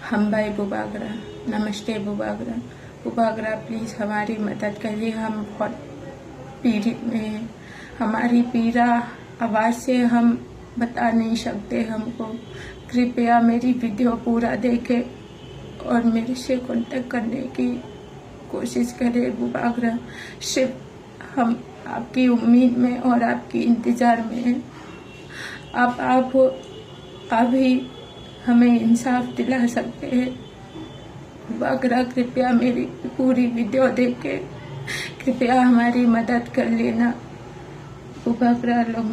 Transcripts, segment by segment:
हम भाई बुबागरा, नमस्ते बुबागरा। बुबागरा प्लीज़ हमारी मदद करिए, हम बहुत पीड़ित में हैं। हमारी पीड़ा आवाज़ से हम बता नहीं सकते हमको। कृपया मेरी वीडियो पूरा देखें और मेरे से कांटेक्ट करने की कोशिश करें बुबागरा। सिर्फ हम आपकी उम्मीद में और आपकी इंतज़ार में हैं। आप ही हमें इंसाफ दिला सकते हैं बुबागरा। कृपया मेरी पूरी वीडियो देख के कृपया हमारी मदद कर लेना बुबागरा लोग।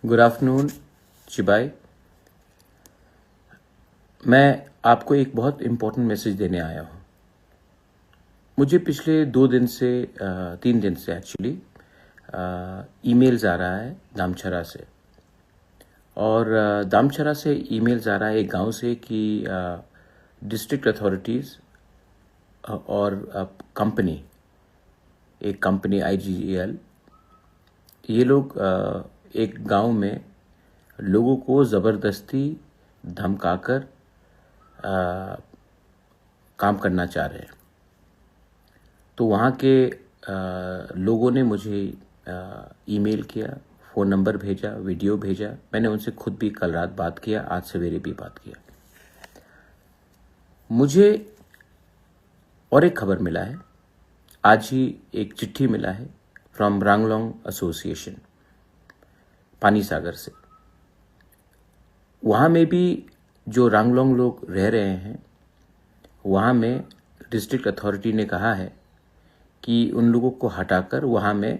गुड आफ्टरनून चिबाई। मैं आपको एक बहुत इम्पोर्टेंट मैसेज देने आया हूँ। मुझे पिछले 3 दिन से एक्चुअली ईमेल्स आ रहा है दामछरा से, और दामछरा से ईमेल्स आ रहा है एक गांव से कि डिस्ट्रिक्ट अथॉरिटीज़ और एक कंपनी IGEL, ये लोग एक गांव में लोगों को ज़बरदस्ती धमकाकर काम करना चाह रहे हैं। तो वहाँ के लोगों ने मुझे ईमेल किया, फ़ोन नंबर भेजा, वीडियो भेजा। मैंने उनसे खुद भी कल रात बात किया, आज सवेरे भी बात किया। मुझे और एक खबर मिला है, आज ही एक चिट्ठी मिला है फ्रॉम रांगलोंग एसोसिएशन पानी सागर से। वहाँ में भी जो रांगलोंग लोग रह रहे हैं, वहाँ में डिस्ट्रिक्ट अथॉरिटी ने कहा है कि उन लोगों को हटाकर वहाँ में,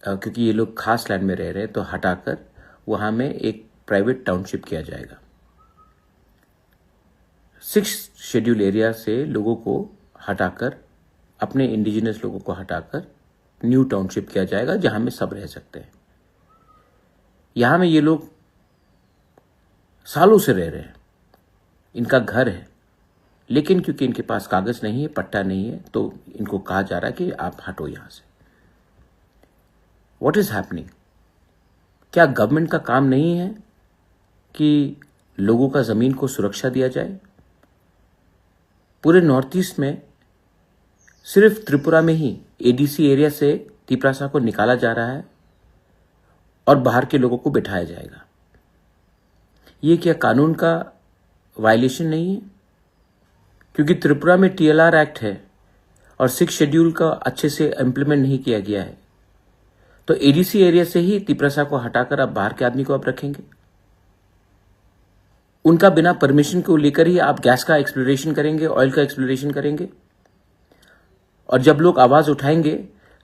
क्योंकि ये लोग खास लैंड में रह रहे हैं, तो हटाकर वहाँ में एक प्राइवेट टाउनशिप किया जाएगा। 6 शेड्यूल एरिया से लोगों को हटाकर, अपने इंडिजिनस लोगों को हटाकर न्यू टाउनशिप किया जाएगा, जहाँ में सब रह सकते हैं। यहाँ में ये लोग सालों से रह रहे हैं, इनका घर है, लेकिन क्योंकि इनके पास कागज नहीं है, पट्टा नहीं है, तो इनको कहा जा रहा है कि आप हटो यहां से। What is happening? क्या गवर्नमेंट का काम नहीं है कि लोगों का जमीन को सुरक्षा दिया जाए? पूरे नॉर्थ ईस्ट में सिर्फ त्रिपुरा में ही ADC एरिया से तिपरासा को निकाला जा रहा है और बाहर के लोगों को बिठाया जाएगा। ये क्या कानून का वायलेशन नहीं है? क्योंकि त्रिपुरा में TLR एक्ट है और 6 शेड्यूल का अच्छे से इम्प्लीमेंट नहीं किया गया है, तो ADC एरिया से ही तिपरासा को हटाकर आप बाहर के आदमी को आप रखेंगे। उनका बिना परमिशन को लेकर ही आप गैस का एक्सप्लोरेशन करेंगे, ऑयल का एक्सप्लोरेशन करेंगे, और जब लोग आवाज उठाएंगे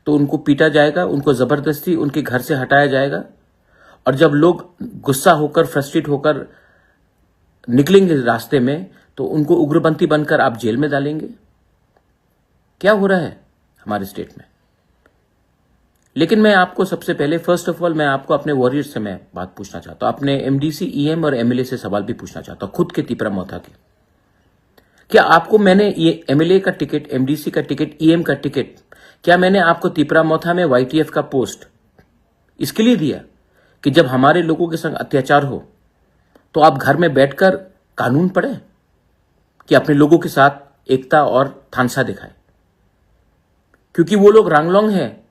तो उनको पीटा जाएगा, उनको जबरदस्ती उनके घर से हटाया जाएगा, और जब लोग गुस्सा होकर, फ्रस्ट्रेट होकर निकलेंगे रास्ते में, तो उनको उग्रपंथी बनकर आप जेल में डालेंगे। क्या हो रहा है हमारे स्टेट में? लेकिन मैं आपको सबसे पहले, फर्स्ट ऑफ ऑल, मैं आपको अपने वॉरियर्स से मैं बात पूछना चाहता हूं, अपने MDC, EM और MLA से सवाल भी पूछना चाहता हूं, खुद के तिपरा मोथा के। क्या आपको मैंने ये MLA का टिकट, MDC का टिकट, EM का टिकट, क्या मैंने आपको तिपरा मोथा में YTF का पोस्ट इसके लिए दिया कि जब हमारे लोगों के संग अत्याचार हो तो आप घर में बैठकर कानून पढ़े, कि अपने लोगों के साथ एकता और थानसा दिखाए? क्योंकि वो लोग रांगलोंग हैं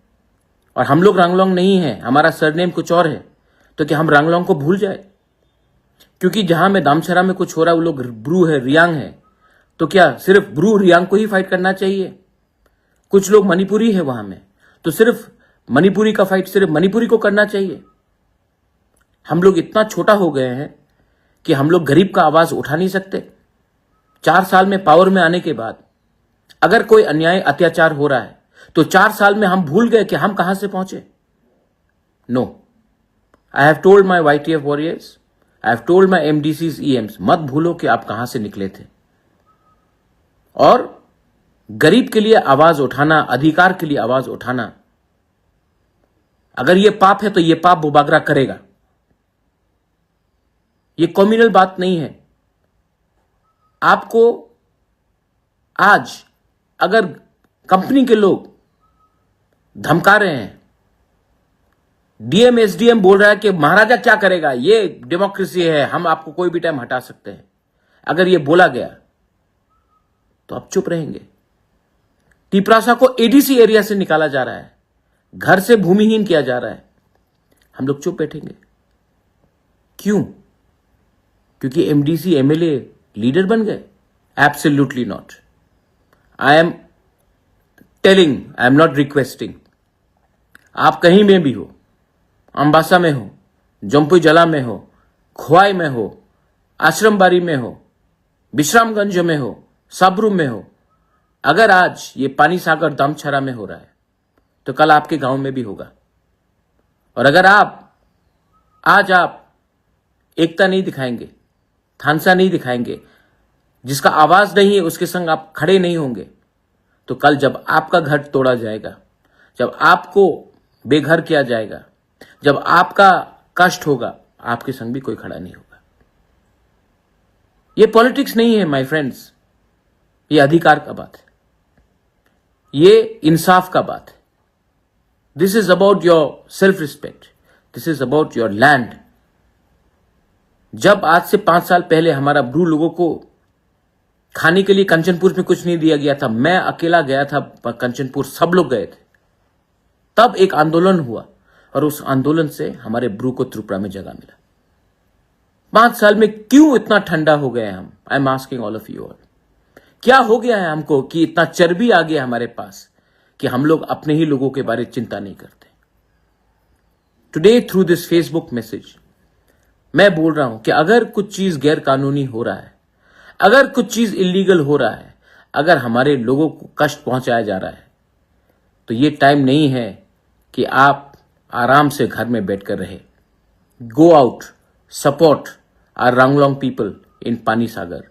और हम लोग रांगलोंग नहीं हैं, हमारा सरनेम कुछ और है, तो क्या हम रांगलोंग को भूल जाए? क्योंकि जहां में दामछरा में कुछ हो रहा है, वो लोग ब्रू है, रियांग है, तो क्या सिर्फ ब्रू रियांग को ही फाइट करना चाहिए? कुछ लोग मणिपुरी है वहां में, तो सिर्फ मणिपुरी का फाइट सिर्फ मणिपुरी को करना चाहिए? हम लोग इतना छोटा हो गए हैं कि हम लोग गरीब का आवाज उठा नहीं सकते? 4 साल में पावर में आने के बाद अगर कोई अन्याय, अत्याचार हो रहा है, तो 4 साल में हम भूल गए कि हम कहां से पहुंचे? No, I have told my YTF warriors, I have told my MDCs, EMs, मत भूलो कि आप कहां से निकले थे। और गरीब के लिए आवाज उठाना, अधिकार के लिए आवाज उठाना, अगर यह पाप है तो यह पाप बुबागरा करेगा। यह कॉम्युनल बात नहीं है। आपको आज अगर कंपनी के लोग धमका रहे हैं डीएम एसडीएम बोल रहा है कि महाराजा क्या करेगा, ये डेमोक्रेसी है, हम आपको कोई भी टाइम हटा सकते हैं। अगर ये बोला गया तो आप चुप रहेंगे। तिपरासा को एडीसी एरिया से निकाला जा रहा है, घर से भूमिहीन किया जा रहा है, हम लोग चुप बैठेंगे? क्यों? क्योंकि एमडीसी एमएलए लीडर बन गए? Absolutely not. I am telling, I am not requesting. आप कहीं में भी हो, अंबासा में हो, जम्पू जला में हो, खोवाई में हो, आश्रमबाड़ी में हो, विश्रामगंज में हो, सबरू में हो, अगर आज ये पानी सागर दमछरा में हो रहा है तो कल आपके गांव में भी होगा। और अगर आज आप एकता नहीं दिखाएंगे, थानसा नहीं दिखाएंगे, जिसका आवाज नहीं है उसके संग आप खड़े नहीं होंगे, तो कल जब आपका घर तोड़ा जाएगा, जब आपको बेघर किया जाएगा, जब आपका कष्ट होगा, आपके संग भी कोई खड़ा नहीं होगा। ये पॉलिटिक्स नहीं है माय फ्रेंड्स, ये अधिकार का बात है, ये इंसाफ का बात है। This is about your self respect, this is about your land. जब आज से 5 साल पहले हमारा ब्रू लोगों को खाने के लिए कंचनपुर में कुछ नहीं दिया गया था, मैं अकेला गया था कंचनपुर, सब लोग गए थे, तब एक आंदोलन हुआ और उस आंदोलन से हमारे ब्रू को त्रिपुरा में जगह मिला। 5 साल में क्यों इतना ठंडा हो गए हम? I am asking all of you all, क्या हो गया है हमको कि इतना चर्बी आ गया हमारे पास कि हम लोग अपने ही लोगों के बारे में चिंता नहीं करते? Today through this Facebook message मैं बोल रहा हूं कि अगर कुछ चीज गैर कानूनी हो रहा है, अगर कुछ चीज इलीगल हो रहा है, अगर हमारे लोगों को कष्ट पहुंचाया जा रहा है, तो ये टाइम नहीं है कि आप आराम से घर में बैठकर रहे। Go out, support our Ranglong people in Panisagar,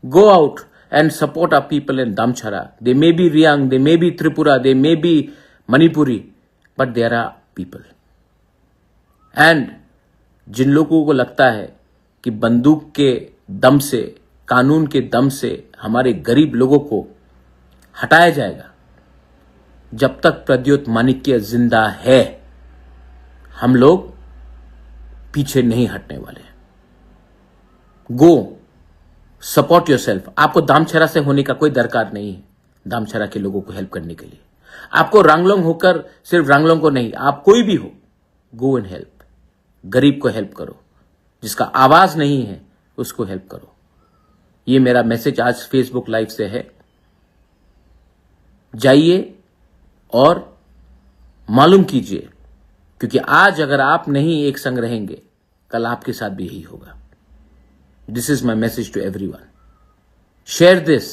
go out and support our people in Damchara. They may be Riang, they may be Tripura, they may be Manipuri, but there are people. And जिन लोगों को लगता है कि बंदूक के दम से, कानून के दम से हमारे गरीब लोगों को हटाया जाएगा, जब तक प्रद्योत माणिक्य जिंदा है, हम लोग पीछे नहीं हटने वाले। गो सपोर्ट योरसेल्फ। आपको दामछरा से होने का कोई दरकार नहीं है दामछरा के लोगों को हेल्प करने के लिए। आपको रंगलोंग होकर सिर्फ रंगलोंग को नहीं, आप कोई भी हो, गो एंड हेल्प। गरीब को हेल्प करो, जिसका आवाज नहीं है उसको हेल्प करो। ये मेरा मैसेज आज फेसबुक लाइव से है। जाइए और मालूम कीजिए, क्योंकि आज अगर आप नहीं एक संग रहेंगे, कल आपके साथ भी यही होगा। This is my message to everyone. Share this.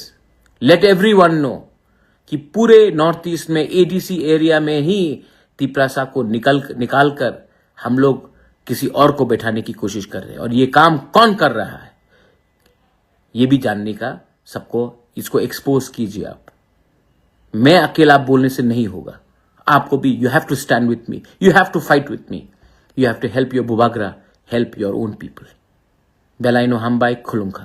Let everyone know कि पूरे नॉर्थ ईस्ट में एडीसी एरिया में ही तिपरासा को निकाल कर हम लोग किसी और को बैठाने की कोशिश कर रहे हैं। और ये काम कौन कर रहा है, ये भी जानने का सबको, इसको एक्सपोज कीजिए आप। मैं अकेला बोलने से नहीं होगा, आपको भी you have to stand with me, you have to fight with me, you have to help your बुबागरा, हेल्प योर ओन पीपल। बेलाइनो हमबाई खुलुंखा।